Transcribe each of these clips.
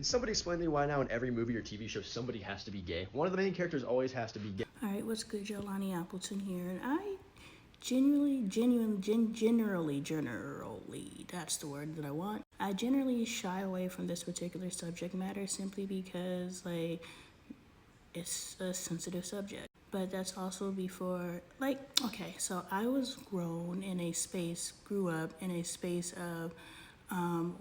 Can somebody explain to me why now in every movie or TV show somebody has to be gay? One of the main characters always has to be gay. Alright, what's good? Jelani Appleton here, and I generally, that's the word that I want. I generally shy away from this particular subject matter simply because, like, it's a sensitive subject. But that's also before, okay, so I was grew up in a space of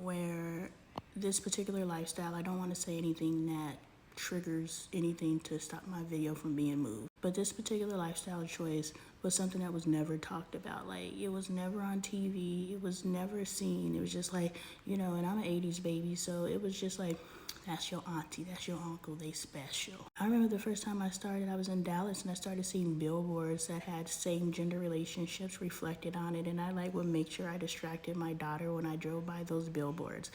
where this particular lifestyle, I don't want to say anything that triggers anything to stop my video from being moved. But this particular lifestyle choice was something that was never talked about. Like, it was never on TV. It was never seen. It was just like, and I'm an 80s baby, so it was just like, that's your auntie, that's your uncle, they special. I remember the first time I was in Dallas and I started seeing billboards that had same gender relationships reflected on it, and I would make sure I distracted my daughter when I drove by those billboards.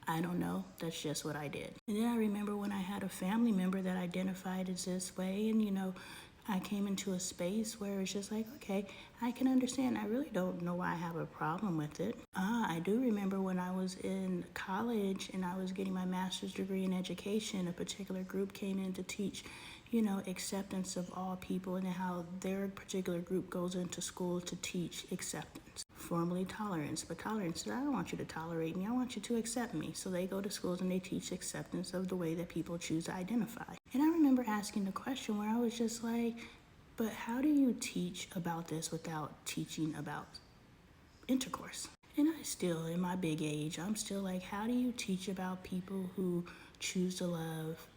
I don't know, that's just what I did. And then I remember when I had a family member that identified as this way, and I came into a space where it's just like, okay, I can understand. I really don't know why I have a problem with it. I do remember when I was in college and I was getting my master's degree in education, a particular group came in to teach, acceptance of all people and how their particular group goes into school to teach acceptance. Formerly tolerance, but tolerance said, I don't want you to tolerate me, I want you to accept me. So they go to schools and they teach acceptance of the way that people choose to identify. And I remember asking the question where I was just like, but how do you teach about this without teaching about intercourse? And I still, in my big age, I'm still like, how do you teach about people who choose to love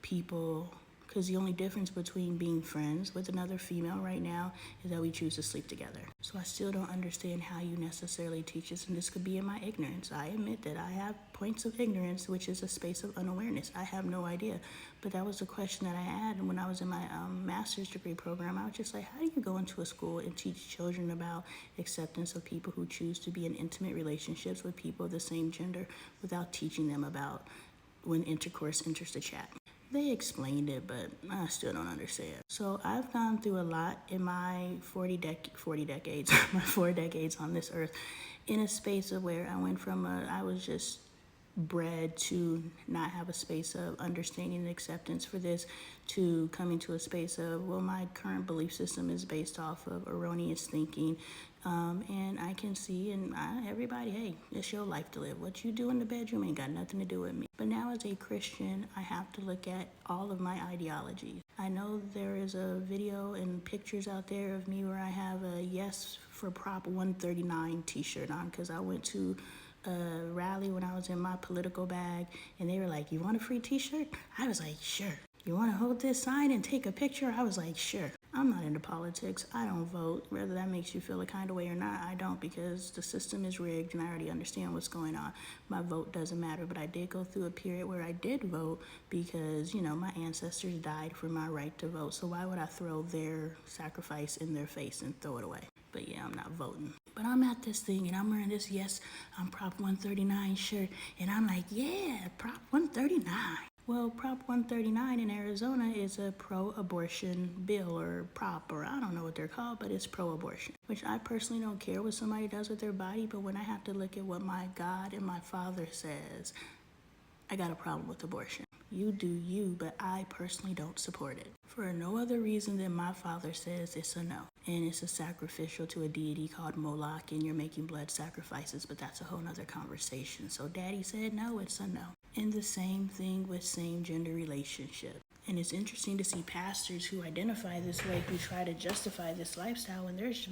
people? Because the only difference between being friends with another female right now is that we choose to sleep together. So I still don't understand how you necessarily teach this, and this could be in my ignorance. I admit that I have points of ignorance, which is a space of unawareness. I have no idea. But that was the question that I had, and when I was in my master's degree program, I was just like, how do you go into a school and teach children about acceptance of people who choose to be in intimate relationships with people of the same gender without teaching them about when intercourse enters the chat? They explained it, but I still don't understand. So I've gone through a lot in my 40 decades, my 4 decades on this earth, in a space of where I went from I was just bred to not have a space of understanding and acceptance for this, to coming to a space of, well, my current belief system is based off of erroneous thinking. And I can see, and everybody, hey, it's your life to live. What you do in the bedroom ain't got nothing to do with me. But now as a Christian, I have to look at all of my ideologies. I know there is a video and pictures out there of me where I have a Yes for Prop 139 t-shirt on, because I went to a rally when I was in my political bag, and they were like, you want a free t-shirt? I was like, sure. You want to hold this sign and take a picture? I was like, sure. I'm not into politics. I don't vote. Whether that makes you feel a kind of way or not, I don't, because the system is rigged and I already understand what's going on. My vote doesn't matter, but I did go through a period where I did vote because, my ancestors died for my right to vote. So why would I throw their sacrifice in their face and throw it away? But yeah, I'm not voting. But I'm at this thing and I'm wearing this Yes, I'm Prop 139 shirt, and I'm like, yeah, Prop 139. Well, Prop 139 in Arizona is a pro-abortion bill or prop, or I don't know what they're called, but it's pro-abortion, which I personally don't care what somebody does with their body, but when I have to look at what my God and my Father says, I got a problem with abortion. You do you, but I personally don't support it. For no other reason than my Father says it's a no. And it's a sacrificial to a deity called Moloch, and you're making blood sacrifices, but that's a whole nother conversation. So Daddy said no, it's a no. And the same thing with same gender relationship. And it's interesting to see pastors who identify this way, who try to justify this lifestyle, when there's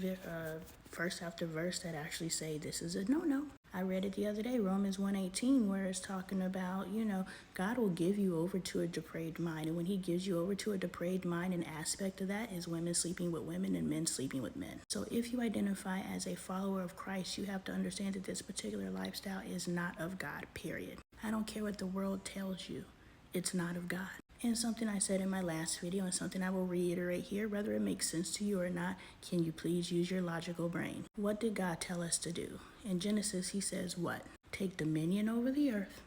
verse after verse that actually say this is a no-no. I read it the other day, Romans 1:18, where it's talking about, God will give you over to a depraved mind. And when he gives you over to a depraved mind, an aspect of that is women sleeping with women and men sleeping with men. So if you identify as a follower of Christ, you have to understand that this particular lifestyle is not of God, period. I don't care what the world tells you. It's not of God. And something I said in my last video, and something I will reiterate here, whether it makes sense to you or not, can you please use your logical brain? What did God tell us to do? In Genesis, he says what? Take dominion over the earth,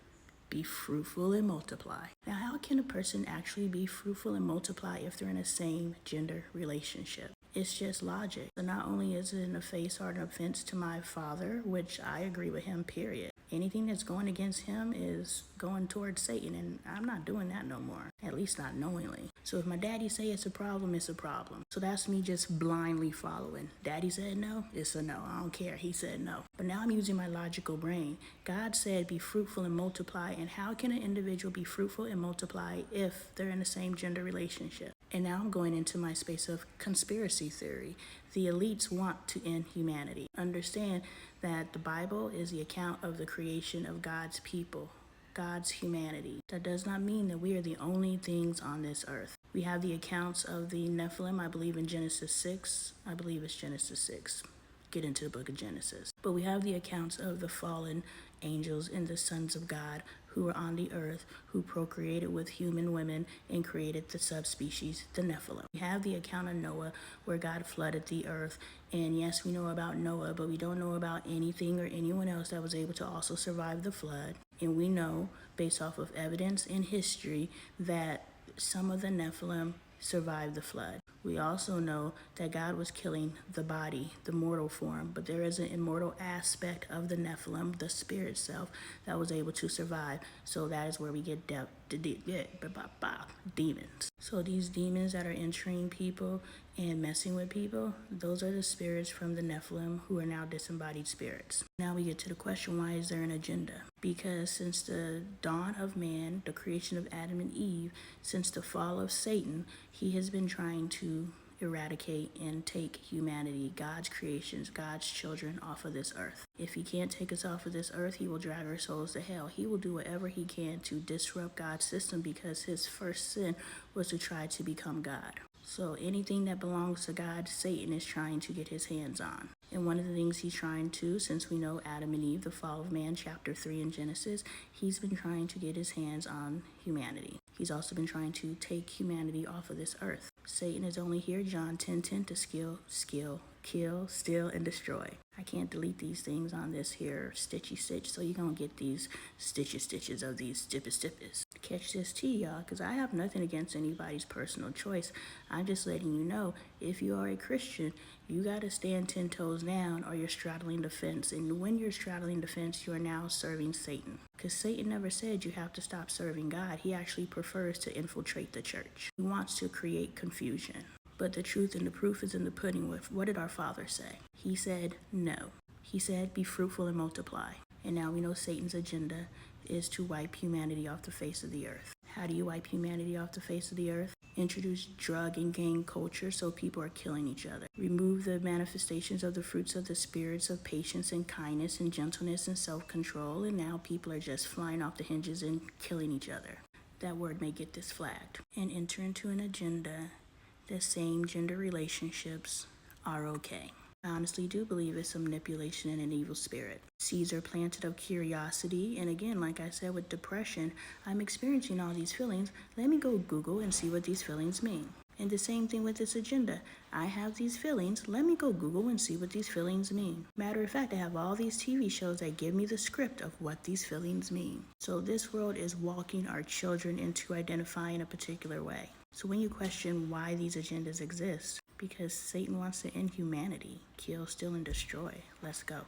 be fruitful and multiply. Now, how can a person actually be fruitful and multiply if they're in a same gender relationship? It's just logic. So not only is it an offense or an offense to my Father, which I agree with him, period. Anything that's going against him is going towards Satan, and I'm not doing that no more, at least not knowingly. So if my daddy say it's a problem, it's a problem. So that's me just blindly following. Daddy said no, it's a no. I don't care. He said no. But now I'm using my logical brain. God said be fruitful and multiply, and how can an individual be fruitful and multiply if they're in the same gender relationship? And now I'm going into my space of conspiracy theory. The elites want to end humanity. Understand that the Bible is the account of the creation of God's people, God's humanity. That does not mean that we are the only things on this earth. We have the accounts of the Nephilim, I believe in Genesis 6. I believe it's Genesis 6. Get into the book of Genesis. But we have the accounts of the fallen angels and the sons of God who were on the earth, who procreated with human women and created the subspecies, the Nephilim. We have the account of Noah where God flooded the earth. And yes, we know about Noah, but we don't know about anything or anyone else that was able to also survive the flood. And we know, based off of evidence in history, that some of the Nephilim survived the flood. We also know that God was killing the body, the mortal form, but there is an immortal aspect of the Nephilim, the spirit self, that was able to survive. So that is where we get demons. So these demons that are entering people and messing with people, those are the spirits from the Nephilim who are now disembodied spirits. Now we get to the question, why is there an agenda? Because since the dawn of man, the creation of Adam and Eve, since the fall of Satan, he has been trying to eradicate and take humanity, God's creations, God's children off of this earth. If he can't take us off of this earth, he will drag our souls to hell. He will do whatever he can to disrupt God's system because his first sin was to try to become God. So anything that belongs to God, Satan is trying to get his hands on. And one of the things he's trying to, since we know Adam and Eve, the fall of man, chapter 3 in Genesis, he's been trying to get his hands on humanity. He's also been trying to take humanity off of this earth. Satan is only here, John 10:10, to kill, steal, and destroy. I can't delete these things on this here stitchy stitch, so you're going to get these stitches of these stippers. Catch this tea, y'all, because I have nothing against anybody's personal choice. I'm just letting you know, if you are a Christian, you got to stand 10 toes down or you're straddling the fence. And when you're straddling the fence, you are now serving Satan. Because Satan never said you have to stop serving God. He actually prefers to infiltrate the church. He wants to create confusion. But the truth and the proof is in the pudding. With what did our Father say? He said no. He said be fruitful and multiply. And now we know Satan's agenda is to wipe humanity off the face of the earth. How do you wipe humanity off the face of the earth? Introduce drug and gang culture so people are killing each other. Remove the manifestations of the fruits of the spirits of patience and kindness and gentleness and self-control, and now people are just flying off the hinges and killing each other. That word may get this flagged. And enter into an agenda that same gender relationships are okay. I honestly do believe it's some manipulation and an evil spirit. Seeds are planted of curiosity, and again, like I said with depression, I'm experiencing all these feelings. Let me go Google and see what these feelings mean. And the same thing with this agenda. I have these feelings. Let me go Google and see what these feelings mean. Matter of fact, I have all these TV shows that give me the script of what these feelings mean. So this world is walking our children into identifying a particular way. So when you question why these agendas exist, because Satan wants to end humanity, kill, steal, and destroy. Let's go.